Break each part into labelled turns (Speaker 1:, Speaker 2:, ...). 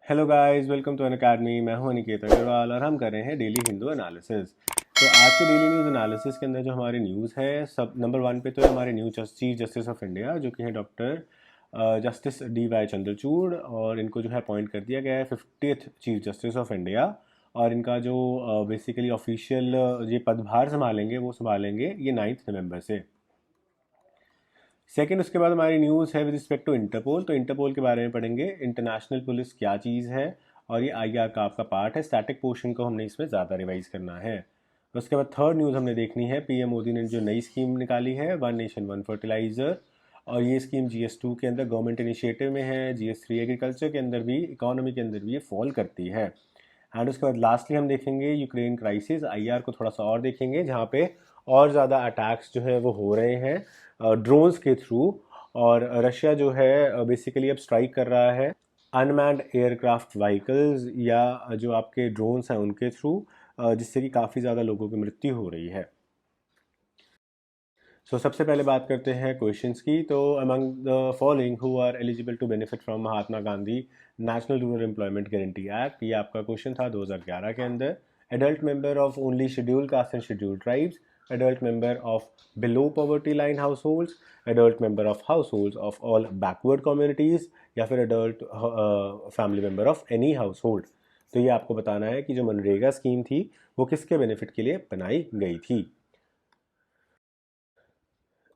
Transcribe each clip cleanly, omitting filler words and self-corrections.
Speaker 1: Hello guys, welcome to Unacademy. मैं हूं अनिकेत अग्रवाल और हम कर रहे हैं डेली हिंदू एनालिसिस। तो आज के डेली न्यूज़ एनालिसिस के अंदर जो हमारी न्यूज़ है, सब नंबर 1 पे तो है हमारे new chief justice of India, जो कि हैं डॉक्टर जस्टिस DY चंद्रचूड़। और इनको जो है अपॉइंट कर दिया गया है 50th chief justice of India. और इनका जो बेसिकली ऑफिशियल ये पदभार संभालेंगे, वो संभालेंगे ये 9 नवंबर से। सेकंड, उसके बाद हमारी न्यूज़ है विद रिस्पेक्ट टू इंटरपोल। तो इंटरपोल के बारे में पढ़ेंगे, इंटरनेशनल पुलिस क्या चीज़ है और ये IR का आपका पार्ट है। स्टैटिक पोर्शन को हमने इसमें ज़्यादा रिवाइज करना है। उसके बाद थर्ड न्यूज़ हमने देखनी है, PM मोदी ने जो नई स्कीम निकाली है, वन नेशन वन फर्टिलाइज़र। और ये स्कीम GS2 के अंदर गवर्नमेंट इनिशिएटिव में है, GS3 एग्रीकल्चर के अंदर भी, इकोनॉमी के अंदर भी ये फॉल करती है। एंड उसके बाद लास्टली हम देखेंगे यूक्रेन क्राइसिस, IR को थोड़ा सा और देखेंगे, जहाँ पे और ज़्यादा अटैक्स जो है वो हो रहे हैं ड्रोन्स के थ्रू। और रशिया जो है बेसिकली अब स्ट्राइक कर रहा है अनमैन्ड एयरक्राफ्ट व्हीकल्स या जो आपके ड्रोन्स हैं उनके थ्रू, जिससे कि काफ़ी ज़्यादा लोगों की मृत्यु हो रही है। सबसे पहले बात करते हैं क्वेश्चंस की। तो among the following who are eligible to benefit from Mahatma Gandhi national rural employment guarantee act, ये आपका क्वेश्चन था 2011 के अंदर। Adult member of only schedule caste and schedule tribes, adult member of below poverty line households, adult member of households of all backward communities, या फिर adult family member of any household. तो ये आपको बताना है कि जो MNREGA scheme थी वो किसके बेनिफिट के लिए बनाई गई थी।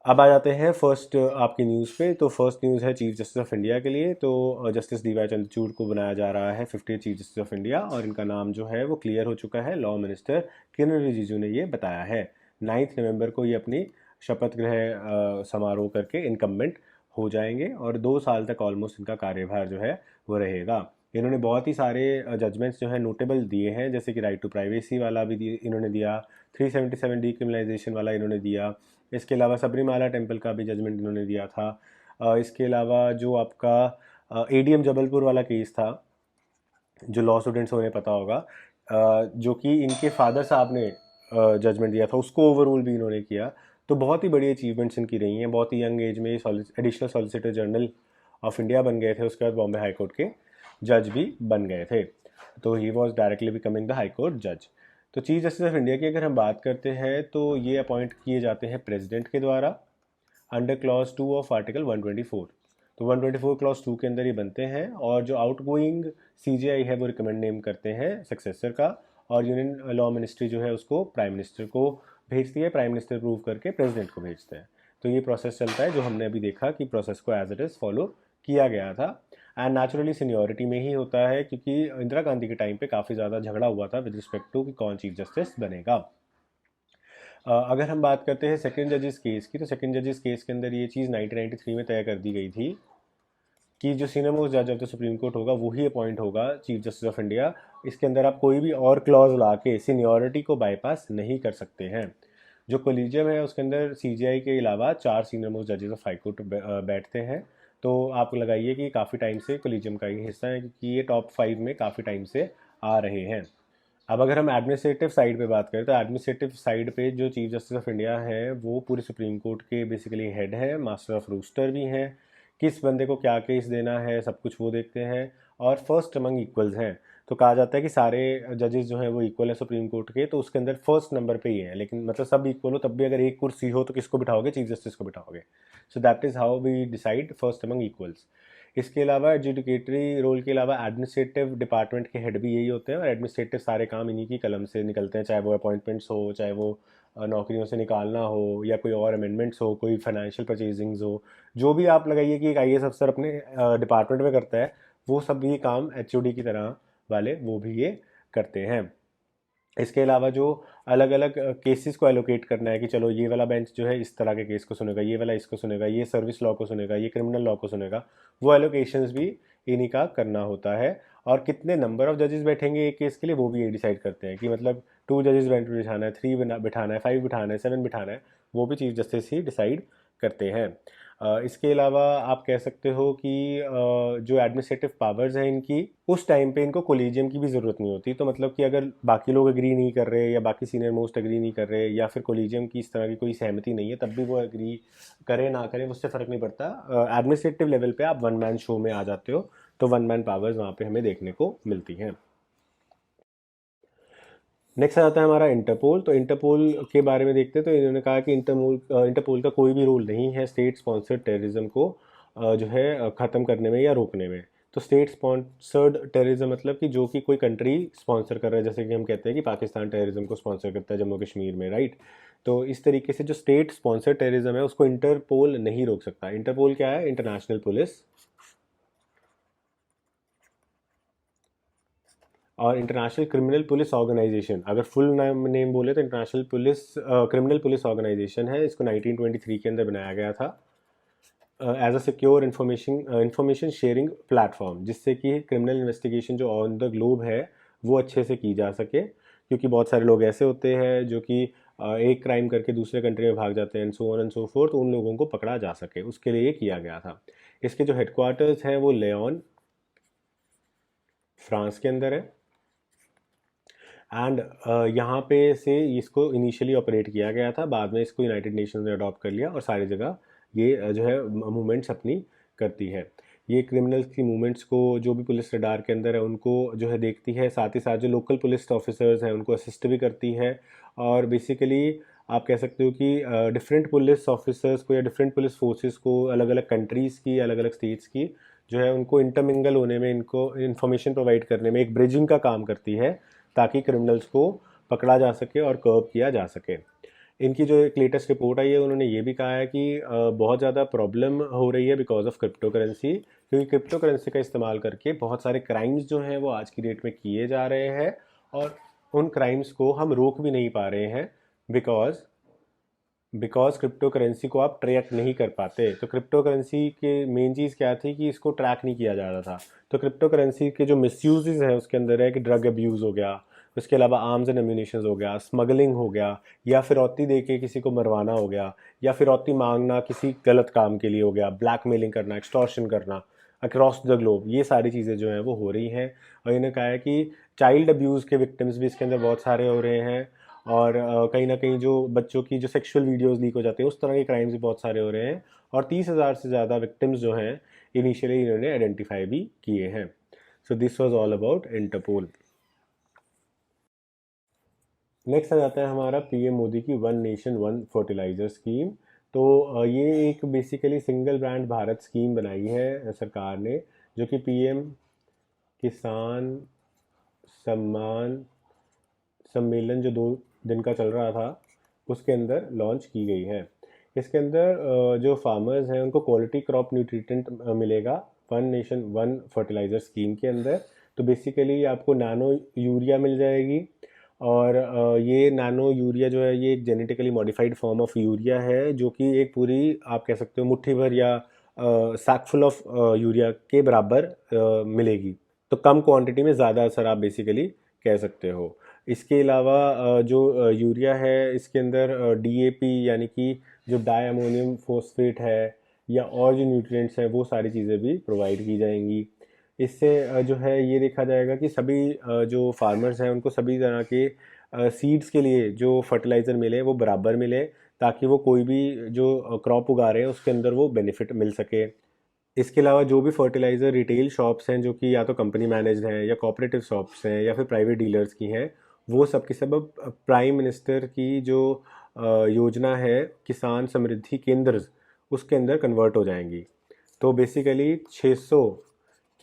Speaker 1: अब आ जाते हैं फर्स्ट आपकी न्यूज़ पे। तो फर्स्ट न्यूज़ है चीफ जस्टिस ऑफ इंडिया के लिए। तो जस्टिस DY चंद्रचूड़ को बनाया जा रहा है 50th chief justice of India, और इनका नाम जो है वो क्लियर हो चुका है। लॉ मिनिस्टर किरण रिजिजू ने ये बताया है। 9 नवंबर को ये अपनी शपथ ग्रहण समारोह करके इनकम्बेंट हो जाएंगे और 2 साल तक ऑलमोस्ट इनका कार्यभार जो है वो रहेगा। इन्होंने बहुत ही सारे जजमेंट्स जो है नोटेबल दिए हैं, जैसे कि राइट टू प्राइवेसी वाला भी इन्होंने दिया, 377 डिक्रिमिनलाइजेशन वाला इन्होंने दिया। इसके अलावा सबरीमाला टेम्पल का भी जजमेंट इन्होंने दिया था। इसके अलावा जो आपका ADM जबलपुर वाला केस था, जो लॉ स्टूडेंट्स को उन्हें पता होगा, जो कि इनके फादर साहब ने जजमेंट दिया था, उसको ओवररूल भी इन्होंने किया। तो बहुत ही बड़ी अचीवमेंट्स इनकी रही हैं। बहुत ही यंग एज में additional solicitor general of India बन गए थे। उसके बाद बॉम्बे हाई कोर्ट के जज भी बन गए थे। तो he was directly becoming the high court जज। तो चीफ जस्टिस ऑफ इंडिया की अगर हम बात करते हैं तो ये अपॉइंट किए जाते हैं प्रेसिडेंट के द्वारा अंडर क्लॉज 2 ऑफ आर्टिकल 124। तो 124 क्लॉज 2 के अंदर ये बनते हैं, और जो आउट गोइंग CJI है वो रिकमेंड नेम करते हैं सक्सेसर का। और यूनियन लॉ मिनिस्ट्री जो है उसको प्राइम मिनिस्टर को भेजती है, प्राइम मिनिस्टर अप्रूव करके प्रेसिडेंट को भेजते हैं। तो ये प्रोसेस चलता है, जो हमने अभी देखा कि प्रोसेस को एज इट इज़ फॉलो किया गया था। एंड नेचुरली सीनियोरिटी में ही होता है, क्योंकि इंदिरा गांधी के टाइम पे काफ़ी ज़्यादा झगड़ा हुआ था विद रिस्पेक्ट टू कि कौन चीफ जस्टिस बनेगा। अगर हम बात करते हैं सेकंड जजेस केस की, तो सेकंड जजेस केस के अंदर ये चीज़ 1993 में तय कर दी गई थी कि जो सीनियर मोस्ट जज ऑफ द सुप्रीम कोर्ट होगा वही अपॉइंट होगा चीफ जस्टिस ऑफ इंडिया। इसके अंदर आप कोई भी और क्लॉज ला के सीनियोरिटी को बाईपास नहीं कर सकते हैं। जो कोलिजियम है उसके अंदर CJI के अलावा 4 सीनियर मोस्ट जजेस ऑफ हाई कोर्ट बैठते हैं। तो आप लगाइए कि काफ़ी टाइम से कोलिजियम का ही हिस्सा है, क्योंकि ये टॉप 5 में काफ़ी टाइम से आ रहे हैं। अब अगर हम एडमिनिस्ट्रेटिव साइड पे बात करें, तो एडमिनिस्ट्रेटिव साइड पे जो चीफ जस्टिस ऑफ इंडिया है वो पूरे सुप्रीम कोर्ट के बेसिकली हेड है, मास्टर ऑफ रूस्टर भी हैं। किस बंदे को क्या केस देना है सब कुछ वो देखते हैं, और फर्स्ट अमंग इक्वल्स हैं। तो कहा जाता है कि सारे जजेस जो हैं वो इक्वल है सुप्रीम कोर्ट के, तो उसके अंदर फर्स्ट नंबर पे ही है। लेकिन मतलब सब इक्वल हो तब भी अगर एक कुर्सी हो तो किसको बिठाओगे? चीफ जस्टिस को बिठाओगे। So that is how we decide first among equals. इसके अलावा एजुकेटरी रोल के अलावा एडमिनिस्ट्रेटिव डिपार्टमेंट के हेड भी यही होते हैं, और एडमिनिस्ट्रेटिव सारे काम इन्हीं की कलम से निकलते हैं, चाहे वो अपॉइंटमेंट्स हो, चाहे वो नौकरियों से निकालना हो, या कोई और अमेंडमेंट्स हो, कोई फाइनेंशियल परचेजिंग्स हो। जो भी आप लगाइए कि एक IAS अफसर अपने डिपार्टमेंट में करता है, वो सब भी काम HOD की तरह वाले वो भी ये करते हैं। इसके अलावा जो अलग अलग केसेस को एलोकेट करना है कि चलो ये वाला बेंच जो है इस तरह के केस को सुनेगा, ये वाला इसको सुनेगा, ये सर्विस लॉ को सुनेगा, ये क्रिमिनल लॉ को सुनेगा, वो एलोकेशंस भी इन्हीं का करना होता है। और कितने नंबर ऑफ जजेस बैठेंगे एक केस के लिए वो भी ये डिसाइड करते हैं, कि मतलब 2 जजेस बिठाना है, 3 बिठाना है, 5 बिठाना है, 7 बिठाना है, वो भी चीफ जस्टिस ही डिसाइड करते हैं। इसके अलावा आप कह सकते हो कि जो एडमिनिस्ट्रेटिव पावर्स हैं इनकी, उस टाइम पे इनको कोलिजियम की भी ज़रूरत नहीं होती। तो मतलब कि अगर बाकी लोग एग्री नहीं कर रहे, या बाकी सीनियर मोस्ट एग्री नहीं कर रहे, या फिर कोलिजियम की इस तरह की कोई सहमति नहीं है, तब भी वो एग्री करें ना करें उससे फ़र्क नहीं पड़ता। एडमिनिस्ट्रेटिव लेवल पे आप वन मैन शो में आ जाते हो, तो वन मैन पावर्स वहाँ पे हमें देखने को मिलती हैं। नेक्स्ट आ जाता है हमारा इंटरपोल। तो इंटरपोल के बारे में देखते हैं। तो इन्होंने कहा कि इंटरपोल का कोई भी रोल नहीं है स्टेट स्पॉन्सर्ड टेररिज्म को जो है ख़त्म करने में या रोकने में। तो स्टेट स्पॉन्सर्ड टेररिज्म मतलब कि जो कि कोई कंट्री स्पॉन्सर कर रहा है, जैसे कि हम कहते हैं कि पाकिस्तान टेररिज्म को स्पॉन्सर करता है जम्मू कश्मीर में, राइट। तो इस तरीके से जो स्टेट स्पॉन्सर्ड टेररिज्म है उसको इंटरपोल नहीं रोक सकता। इंटरपोल क्या है? International police. और इंटरनेशनल क्रिमिनल पुलिस ऑर्गेनाइजेशन, अगर फुल नेम बोले तो international police criminal police organisation है। इसको 1923 के अंदर बनाया गया था as a secure information sharing platform, जिससे कि क्रिमिनल इन्वेस्टिगेशन जो ऑन द ग्लोब है वो अच्छे से की जा सके। क्योंकि बहुत सारे लोग ऐसे होते हैं जो कि एक क्राइम करके दूसरे कंट्री में भाग जाते हैं, so on and so fourth, उन लोगों को पकड़ा जा सके, उसके लिए ये किया गया था। इसके जो हेडक्वार्टर्स हैं वो लियोन फ्रांस के अंदर है। एंड यहाँ पे से इसको इनिशियली ऑपरेट किया गया था, बाद में इसको यूनाइटेड नेशंस ने अडॉप्ट कर लिया और सारी जगह ये जो है मूवमेंट्स अपनी करती है। ये क्रिमिनल्स की मूवमेंट्स को जो भी पुलिस रडार के अंदर है उनको जो है देखती है, साथ ही साथ जो लोकल पुलिस ऑफिसर्स हैं उनको असिस्ट भी करती है। और बेसिकली आप कह सकते हो कि डिफरेंट पुलिस ऑफिसर्स को या डिफरेंट पुलिस फोर्सेस को, अलग अलग कंट्रीज़ की, अलग अलग स्टेट्स की जो है उनको इंटरमिंगल होने में, इनको इन्फॉर्मेशन प्रोवाइड करने में एक ब्रिजिंग का काम करती है, ताकि क्रिमिनल्स को पकड़ा जा सके और कर्व किया जा सके। इनकी जो एक लेटेस्ट रिपोर्ट आई है उन्होंने ये भी कहा है कि बहुत ज़्यादा प्रॉब्लम हो रही है बिकॉज ऑफ क्रिप्टो करेंसी, क्योंकि क्रिप्टो करेंसी का इस्तेमाल करके बहुत सारे क्राइम्स जो हैं वो आज की डेट में किए जा रहे हैं और उन क्राइम्स को हम रोक भी नहीं पा रहे हैं बिकॉज क्रिप्टो करेंसी को आप ट्रैक नहीं कर पाते। तो क्रिप्टो करेंसी के मेन चीज़ क्या थी कि इसको ट्रैक नहीं किया जा रहा था। तो क्रिप्टो करेंसी के जो मिसयूजेस हैं उसके अंदर है कि ड्रग अब्यूज़ हो गया, उसके अलावा आर्म्स एंड एम्यूनिशंस हो गया, स्मगलिंग हो गया, या फिरौती दे के किसी को मरवाना हो गया, या फिरौती मांगना किसी गलत काम के लिए हो गया, ब्लैकमेलिंग करना, एक्सटॉर्शन करना अक्रॉस द ग्लोब। ये सारी चीज़ें जो हैं वो हो रही हैं। और इन्होंने कहा है कि चाइल्ड अब्यूज़ के विक्टिम्स भी इसके अंदर बहुत सारे हो रहे हैं। और कहीं ना कहीं जो बच्चों की जो सेक्सुअल वीडियोस लीक हो जाते हैं, उस तरह के क्राइम्स भी बहुत सारे हो रहे हैं। और 30,000 से ज़्यादा विक्टिम्स जो हैं इनिशियली इन्होंने आइडेंटिफाई भी किए हैं। So this was all about Interpol. Next आ जाता है हमारा पीएम मोदी की one nation one fertiliser scheme. तो ये एक basically single brand Bharat scheme बनाई है सरकार ने, जो कि पीएम किसान सम्मान सम्मेलन जो 2 दिन का चल रहा था उसके अंदर लॉन्च की गई है। इसके अंदर जो फार्मर्स हैं उनको क्वालिटी क्रॉप न्यूट्रिएंट मिलेगा one nation one fertiliser scheme के अंदर। तो बेसिकली आपको नैनो यूरिया मिल जाएगी। और ये नैनो यूरिया जो है ये एक genetically modified form of urea है, जो कि एक पूरी आप कह सकते हो मुट्ठी भर या सैकफुल ऑफ यूरिया के बराबर मिलेगी। तो कम क्वांटिटी में ज़्यादा असर आप बेसिकली कह सकते हो। इसके अलावा जो यूरिया है इसके अंदर डीएपी यानी कि जो डाई अमोनियम फॉस्फेट है या और जो न्यूट्रिएंट्स हैं वो सारी चीज़ें भी प्रोवाइड की जाएंगी। इससे जो है ये देखा जाएगा कि सभी जो फार्मर्स हैं उनको सभी तरह के सीड्स के लिए जो फर्टिलाइज़र मिले वो बराबर मिले, ताकि वो कोई भी जो क्रॉप उगा रहे हैं उसके अंदर वो बेनिफिट मिल सके। इसके अलावा जो भी फर्टिलाइज़र रिटेल शॉप्स हैं जो कि या तो कंपनी मैनेज्ड हैं या कोऑपरेटिव शॉप्स हैं या फिर प्राइवेट डीलर्स की हैं, वो सब की सब अब प्राइम मिनिस्टर की जो योजना है किसान समृद्धि केंद्र, उसके अंदर कन्वर्ट हो जाएंगी। तो बेसिकली 600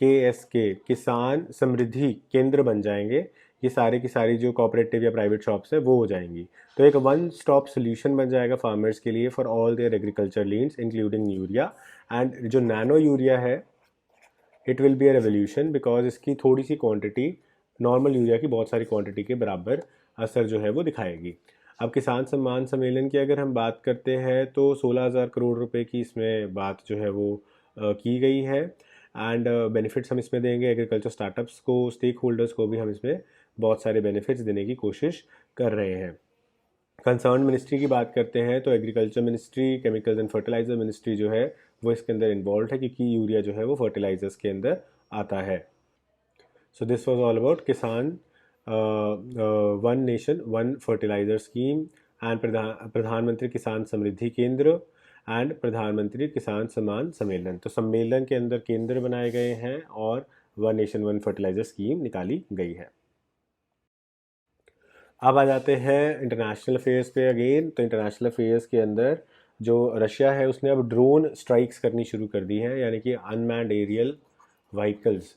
Speaker 1: के किसान समृद्धि केंद्र बन जाएंगे। ये सारे की सारी जो कोऑपरेटिव या प्राइवेट शॉप्स है वो हो जाएंगी। तो एक वन स्टॉप सोल्यूशन बन जाएगा फार्मर्स के लिए for all their agriculture needs including urea. And जो नैनो यूरिया है it will be a revolution because इसकी थोड़ी सी क्वांटिटी नॉर्मल यूरिया की बहुत सारी क्वांटिटी के बराबर असर जो है वो दिखाएगी। अब किसान सम्मान सम्मेलन की अगर हम बात करते हैं तो 16,000 करोड़ रुपए की इसमें बात जो है वो की गई है। एंड बेनिफिट्स हम इसमें देंगे एग्रीकल्चर स्टार्टअप्स को, स्टेक होल्डर्स को भी हम इसमें बहुत सारे बेनिफिट्स देने की कोशिश कर रहे हैं। कंसर्न मिनिस्ट्री की बात करते हैं तो agriculture ministry, chemicals and fertiliser ministry जो है वो इसके अंदर इन्वॉल्व है, क्योंकि यूरिया जो है वो फर्टिलाइजर्स के अंदर आता है। So this was all about Kisan one nation one fertiliser scheme and Pradhan Mantri Kisan समृद्धि केंद्र एंड प्रधानमंत्री किसान सम्मान सम्मेलन। तो सम्मेलन के अंदर केंद्र बनाए गए हैं और one nation one fertiliser scheme निकाली गई है। अब आ जाते हैं इंटरनेशनल अफेयर्स पे अगेन। तो इंटरनेशनल अफेयर्स के अंदर जो रशिया है उसने अब ड्रोन स्ट्राइक्स करनी शुरू कर दी है, यानी कि अनमैन्ड एरियल व्हीकल्स।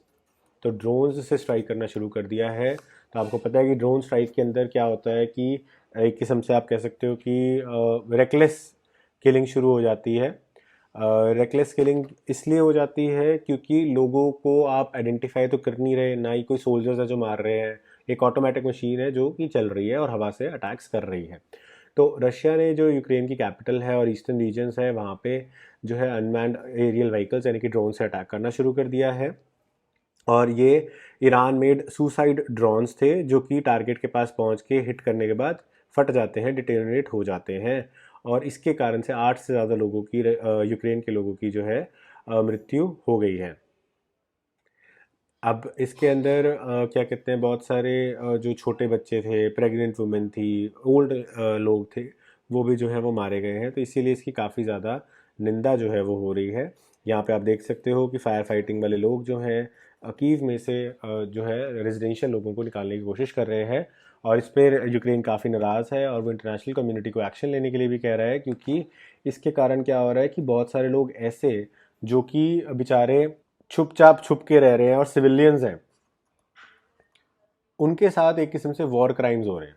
Speaker 1: तो ड्रोन्स से स्ट्राइक करना शुरू कर दिया है। तो आपको पता है कि ड्रोन स्ट्राइक के अंदर क्या होता है कि एक किस्म से आप कह सकते हो कि रेकलेस किलिंग शुरू हो जाती है। रेकलेस किलिंग इसलिए हो जाती है क्योंकि लोगों को आप आइडेंटिफाई तो कर नहीं रहे, ना ही कोई सोल्जर्स है जो मार रहे हैं, एक ऑटोमेटिक मशीन है जो कि चल रही है और हवा से अटैक्स कर रही है। तो रशिया ने जो यूक्रेन की कैपिटल है और ईस्टर्न रीजन्स है वहाँ पे जो है अनमैन्ड एरियल व्हीकल्स यानी कि ड्रोन से अटैक करना शुरू कर दिया है। और ये ईरान मेड सुसाइड ड्रोन्स थे जो कि टारगेट के पास पहुंच के हिट करने के बाद फट जाते हैं, डिटेरियोरेट हो जाते हैं, और इसके कारण से 8 से ज़्यादा लोगों की यूक्रेन के लोगों की जो है मृत्यु हो गई है। अब इसके अंदर क्या कहते हैं, बहुत सारे जो छोटे बच्चे थे, प्रेग्नेंट वुमेन थी, ओल्ड लोग थे, वो भी जो है वो मारे गए हैं। तो इसीलिए इसकी काफ़ी ज़्यादा निंदा जो है वो हो रही है। यहाँ पे आप देख सकते हो कि फायर फाइटिंग वाले लोग जो हैं कीव में से जो है रेजिडेंशियल लोगों को निकालने की कोशिश कर रहे हैं, और इस पर यूक्रेन काफ़ी नाराज़ है और वो इंटरनेशनल कम्युनिटी को एक्शन लेने के लिए भी कह रहा है, क्योंकि इसके कारण क्या हो रहा है कि बहुत सारे लोग ऐसे जो कि बेचारे चुपचाप छुप के रह रहे हैं और सिविलियंस हैं, उनके साथ एक किस्म से वॉर क्राइम्स हो रहे हैं।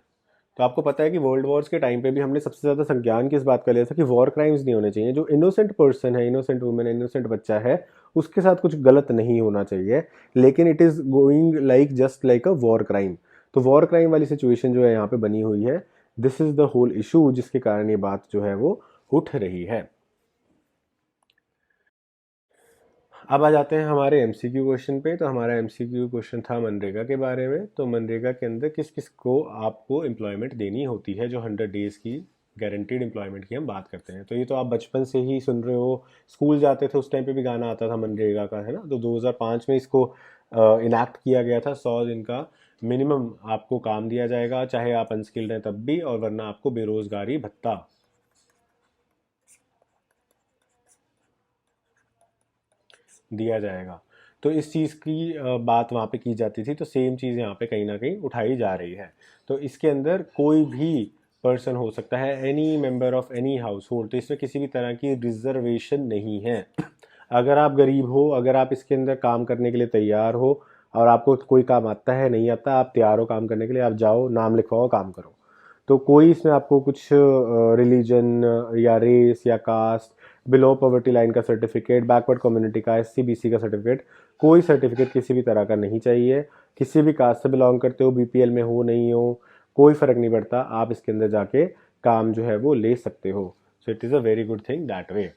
Speaker 1: तो आपको पता है कि वर्ल्ड वॉर्स के टाइम पे भी हमने सबसे ज़्यादा संज्ञान किस बात का लिया था कि वॉर क्राइम्स नहीं होने चाहिए। जो इनोसेंट पर्सन है, इनोसेंट वुमेन है, इनोसेंट बच्चा है, उसके साथ कुछ गलत नहीं होना चाहिए, लेकिन it is going like just like a war crime. तो वॉर क्राइम वाली सिचुएशन जो है यहाँ पे बनी हुई है। This is the whole issue जिसके कारण ये बात जो है वो उठ रही है। अब आ जाते हैं हमारे एमसीक्यू क्वेश्चन पे। तो हमारा एमसीक्यू क्वेश्चन था मनरेगा के बारे में। तो मनरेगा के अंदर किस किस को आपको एम्प्लॉयमेंट देनी होती है, जो 100 डेज़ की गारंटीड एम्प्लॉयमेंट की हम बात करते हैं। तो ये तो आप बचपन से ही सुन रहे हो, स्कूल जाते थे उस टाइम पे भी गाना आता था मनरेगा का, है ना। तो 2005 में इसको इनैक्ट किया गया था। 100 दिन का मिनिमम आपको काम दिया जाएगा, चाहे आप अनस्किल्ड हैं तब भी, और वरना आपको बेरोज़गारी भत्ता दिया जाएगा। तो इस चीज़ की बात वहाँ पे की जाती थी। तो सेम चीज़ यहाँ पे कहीं ना कहीं उठाई जा रही है। तो इसके अंदर कोई भी पर्सन हो सकता है, any member of any household. तो इसमें किसी भी तरह की रिजर्वेशन नहीं है। अगर आप गरीब हो, अगर आप इसके अंदर काम करने के लिए तैयार हो और आपको कोई काम आता है, नहीं आता, आप तैयार हो काम करने के लिए, आप जाओ, नाम लिखवाओ, काम करो। तो कोई इसमें आपको कुछ रिलीजन या रेस या कास्ट, बिलो पॉवर्टी लाइन का सर्टिफिकेट, बैकवर्ड कम्युनिटी का, SC BC का सर्टिफिकेट, कोई सर्टिफिकेट किसी भी तरह का नहीं चाहिए। किसी भी कास्ट से बिलोंग करते हो, BPL में हो नहीं हो, कोई फ़र्क नहीं पड़ता, आप इसके अंदर जाके काम जो है वो ले सकते हो। So it is a very good thing that way.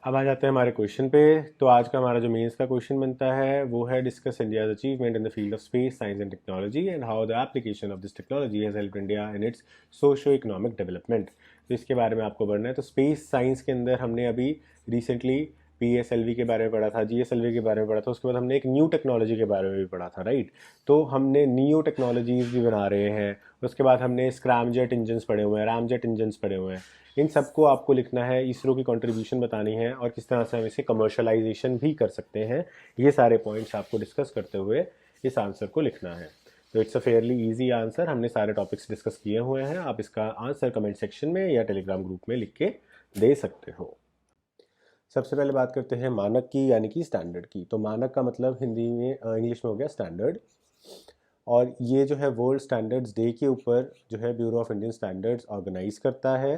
Speaker 1: अब आ जाते हैं हमारे क्वेश्चन पे। तो आज का हमारा जो मेंस का क्वेश्चन बनता है वो है, discuss India's achievement in the field of space science and technology and how the application of this technology has helped India in its socio economic development. तो इसके बारे में आपको पढ़ना है। तो स्पेस साइंस के अंदर हमने अभी रिसेंटली PSLV के बारे में पढ़ा था, GSLV के बारे में पढ़ा था, उसके बाद हमने एक न्यू टेक्नोलॉजी के बारे में भी पढ़ा था, राइट। तो हमने न्यू टेक्नोलॉजीज भी बना रहे हैं। उसके बाद हमने स्क्रैमजेट इंजन्स पढ़े हुए हैं, रामजेट इंजन्स पढ़े हुए हैं। इन सबको आपको लिखना है, इसरो की कंट्रीब्यूशन बतानी है और किस तरह से हम इसे कमर्शलाइजेशन भी कर सकते हैं। ये सारे पॉइंट्स आपको डिस्कस करते हुए इस आंसर को लिखना है। तो it's a fairly easy answer. हमने सारे टॉपिक्स डिस्कस किए हुए हैं। आप इसका आंसर कमेंट सेक्शन में या टेलीग्राम ग्रुप में लिख के दे सकते हो। सबसे पहले बात करते हैं मानक की, यानी कि स्टैंडर्ड की। तो मानक का मतलब हिंदी में, इंग्लिश में हो गया स्टैंडर्ड। और ये जो है वर्ल्ड स्टैंडर्ड्स डे के ऊपर जो है bureau of Indian standards organise करता है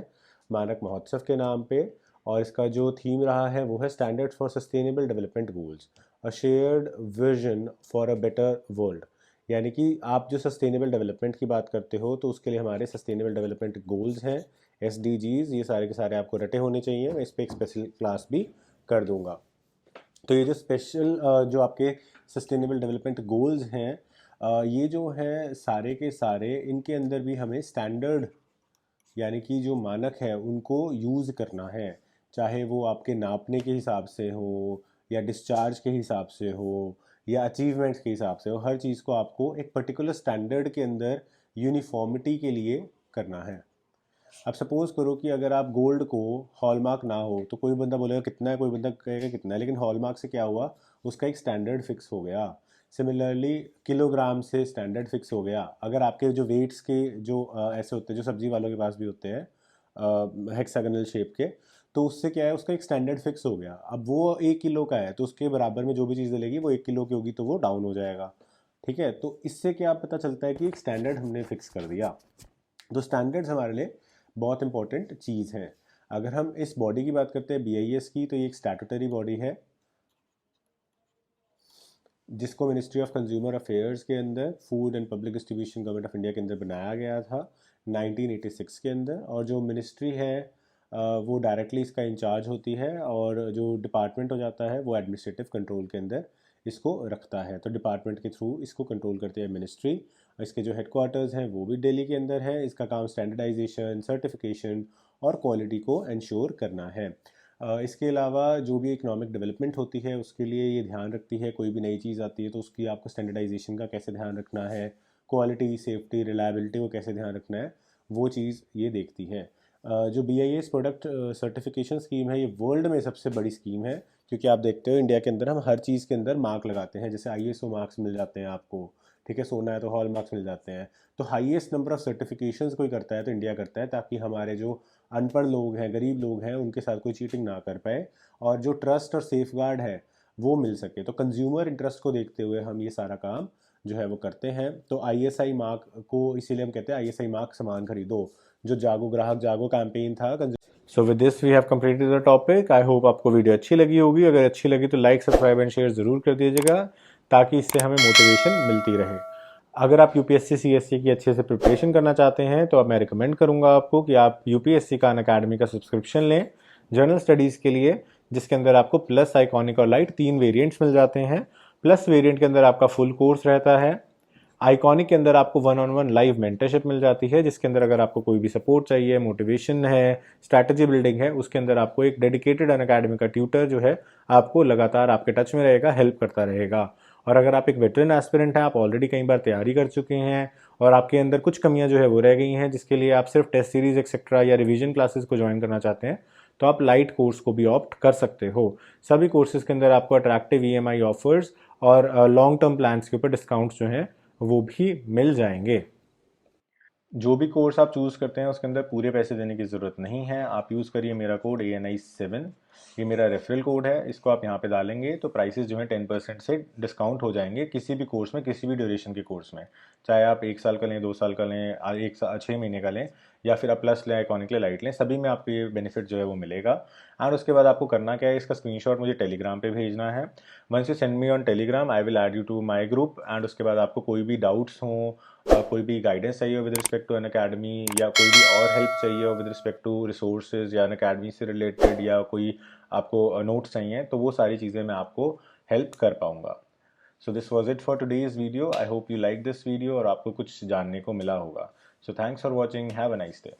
Speaker 1: मानक महोत्सव के नाम पे। और इसका जो थीम रहा है वो है standards for sustainable development goals, a shared vision for a better world. यानी कि आप जो सस्टेनेबल डेवलपमेंट की बात करते हो तो उसके लिए हमारे सस्टेनेबल डेवलपमेंट गोल्स हैं, SDGs, ये सारे के सारे आपको रटे होने चाहिए। मैं इस पर एक स्पेशल क्लास भी कर दूंगा। तो ये जो स्पेशल जो आपके सस्टेनेबल डेवलपमेंट गोल्स हैं, ये जो है सारे के सारे, इनके अंदर भी हमें स्टैंडर्ड यानी कि जो मानक है उनको यूज़ करना है। चाहे वो आपके नापने के हिसाब से हो, या डिस्चार्ज के हिसाब से हो, या अचीवमेंट्स के हिसाब से हो, हर चीज़ को आपको एक पर्टिकुलर स्टैंडर्ड के अंदर यूनिफॉर्मिटी के लिए करना है। अब सपोज़ करो कि अगर आप गोल्ड को हॉलमार्क ना हो तो कोई बंदा बोलेगा कितना है, कोई बंदा कहेगा कितना है, लेकिन हॉलमार्क से क्या हुआ, उसका एक स्टैंडर्ड फिक्स हो गया। सिमिलरली किलोग्राम से स्टैंडर्ड फिक्स हो गया। अगर आपके जो वेट्स के जो ऐसे होते हैं जो सब्जी वालों के पास भी होते हैं हेक्सागोनल शेप के, तो उससे क्या है, उसका एक स्टैंडर्ड फिक्स हो गया। अब वो 1 किलो का है तो उसके बराबर में जो भी चीज़ डलेगी वो 1 किलो की होगी तो वो डाउन हो जाएगा। ठीक है, तो इससे क्या पता चलता है कि एक स्टैंडर्ड हमने फिक्स कर दिया। तो स्टैंडर्ड्स हमारे लिए बहुत इंपॉर्टेंट चीज़ है। अगर हम इस बॉडी की बात करते हैं BIS की, तो ये एक स्टैट्यूटरी बॉडी है जिसको मिनिस्ट्री ऑफ कंज्यूमर अफेयर्स के अंदर food and public distribution government of India के अंदर बनाया गया था 1986 के अंदर। और जो मिनिस्ट्री है वो डायरेक्टली इसका इंचार्ज होती है, और जो डिपार्टमेंट हो जाता है वो एडमिनिस्ट्रेटिव कंट्रोल के अंदर इसको रखता है। तो डिपार्टमेंट के थ्रू इसको कंट्रोल करती है मिनिस्ट्री। इसके जो हेडक्वार्टर्स हैं वो भी दिल्ली के अंदर है। इसका काम स्टैंडर्डाइजेशन, सर्टिफिकेशन और क्वालिटी को इंश्योर करना है। इसके अलावा जो भी इकोनॉमिक डेवलपमेंट होती है उसके लिए ये ध्यान रखती है। कोई भी नई चीज़ आती है तो उसकी आपको स्टैंडर्डाइजेशन का कैसे ध्यान रखना है, क्वालिटी, सेफ्टी, रिलायबिलिटी को कैसे ध्यान रखना है, वो चीज़ ये देखती है। जो BIS प्रोडक्ट सर्टिफिकेशन स्कीम है ये वर्ल्ड में सबसे बड़ी स्कीम है, क्योंकि आप देखते हो इंडिया के अंदर हम हर चीज़ के अंदर मार्क लगाते हैं। जैसे ISO मार्क्स मिल जाते हैं आपको, ठीक है, सोना है तो हॉल मार्क्स मिल जाते हैं। तो हाईएस्ट नंबर ऑफ सर्टिफिकेशंस कोई करता है तो इंडिया करता है, ताकि हमारे जो अनपढ़ लोग हैं, गरीब लोग हैं, उनके साथ कोई चीटिंग ना कर पाए और जो ट्रस्ट और सेफ गार्ड है वो मिल सके। तो कंज्यूमर इंटरेस्ट को देखते हुए हम ये सारा काम जो है वो करते हैं। तो ISI मार्क को इसीलिए हम कहते हैं ISI मार्क सामान खरीदो, जो जागो ग्राहक जागो कैंपेन था। So with this we have completed the topic. I hope आपको वीडियो अच्छी लगी होगी। अगर अच्छी लगी तो लाइक, सब्सक्राइब एंड शेयर ज़रूर कर दीजिएगा, ताकि इससे हमें मोटिवेशन मिलती रहे। अगर आप UPSC CSC की अच्छे से प्रिपरेशन करना चाहते हैं तो अब मैं रिकमेंड करूंगा आपको कि आप UPSC का अनअकैडमी का सब्सक्रिप्शन लें जनरल स्टडीज़ के लिए, जिसके अंदर आपको प्लस, आइकॉनिक और लाइट 3 वेरिएंट्स मिल जाते हैं। प्लस वेरिएंट के अंदर आपका फुल कोर्स रहता है। आइकॉनिक के अंदर आपको 1-on-1 लाइव मेंटरशिप मिल जाती है, जिसके अंदर अगर आपको कोई भी सपोर्ट चाहिए, मोटिवेशन है, स्ट्रैटेजी बिल्डिंग है, उसके अंदर आपको एक डेडिकेटेड अनअकैडमी का ट्यूटर जो है आपको लगातार आपके टच में रहेगा, हेल्प करता रहेगा। और अगर आप एक वेटरन एस्पिरेंट हैं, आप ऑलरेडी कई बार तैयारी कर चुके हैं और आपके अंदर कुछ कमियां जो है वो रह गई हैं, जिसके लिए आप सिर्फ टेस्ट सीरीज एक्सेट्रा या रिवीजन क्लासेस को ज्वाइन करना चाहते हैं, तो आप लाइट कोर्स को भी ऑप्ट कर सकते हो। सभी कोर्सेज के अंदर आपको अट्रैक्टिव EMI ऑफर्स और लॉन्ग टर्म प्लान्स के ऊपर डिस्काउंट्स जो हैं वो भी मिल जाएंगे। जो भी कोर्स आप चूज़ करते हैं उसके अंदर पूरे पैसे देने की ज़रूरत नहीं है। आप यूज़ करिए मेरा कोड ANI7, ये मेरा रेफरल कोड है। इसको आप यहाँ पे डालेंगे तो प्राइसेस जो हैं 10% से डिस्काउंट हो जाएंगे किसी भी कोर्स में, किसी भी ड्यूरेशन के कोर्स में। चाहे आप 1 साल का लें, 2 साल का लें, 6 महीने का लें, या फिर आप प्लस लें, आइकॉनिक लें, लाइट लें, सभी में आपको ये बेनिफिट जो है वो मिलेगा। और उसके बाद आपको करना क्या है, इसका स्क्रीनशॉट मुझे टेलीग्राम पे भेजना है। Once you send me on Telegram I will add you to my group. And उसके बाद आपको कोई भी डाउट्स हों, कोई भी गाइडेंस चाहिए हो विद रिस्पेक्ट टू अनअकैडमी, या कोई भी और हेल्प चाहिए हो विद रिस्पेक्ट टू रिसोर्सेज या अनअकैडमी से रिलेटेड, या कोई आपको नोट्स चाहिए, तो वो सारी चीज़ें मैं आपको हेल्प कर पाऊँगा। So this was it for today's video. I hope you like this video और आपको कुछ जानने को मिला होगा। So thanks for watching, have a nice day.